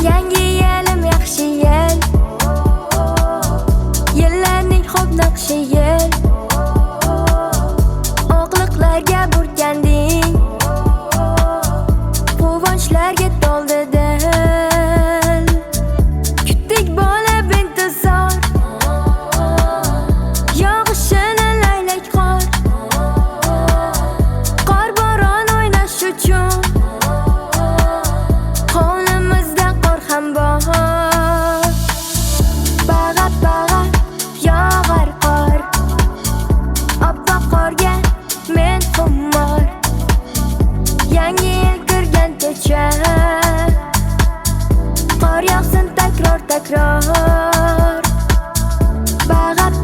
Yangi yilim yaxshi yil, yillarning xo'p naqshi yil. Oqliqlarga burkanding, quvonchlarga to'ldi dil. Kutdik bola bintizor, yog'ishini laylak qor. Qor boron o'ynash uchun hovlimizda qor ham bor. Bag'at yog'ar qor, oppoq qorga men xummor. Yangi yil kirgancha qor yog'sin takror. Bag'at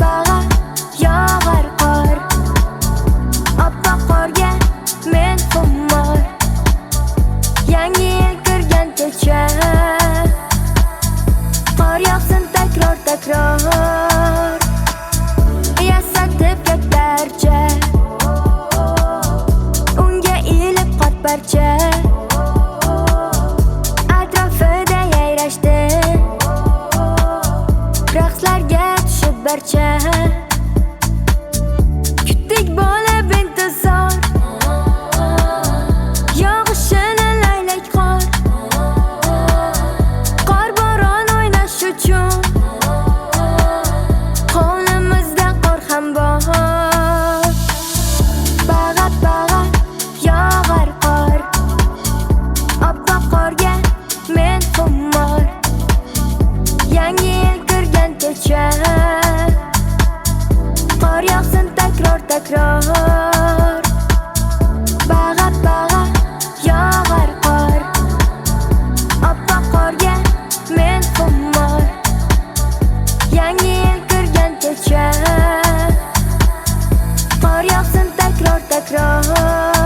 yog'ar qor, oppoq qorga men xummor. Yangi yil kirgancha qor yog'sin takror. Yasatib katlarcha, unga ilib qot parcha. Atrofida yayrashdi, raqslarga tushib barcha. Kutdik bola bintizor, yog'ishini laylak qor. Qor boron o'ynash uchun hovlimizda qor ham bor. Bag'at yog'ar qor, oppoq qorga men xummor. Yangi yil kirgancha qor yog'sin takror. Bag'at yog'ar qor, oppoq qorga men xummor. Yangi yil kirgancha qor yog'sin takror.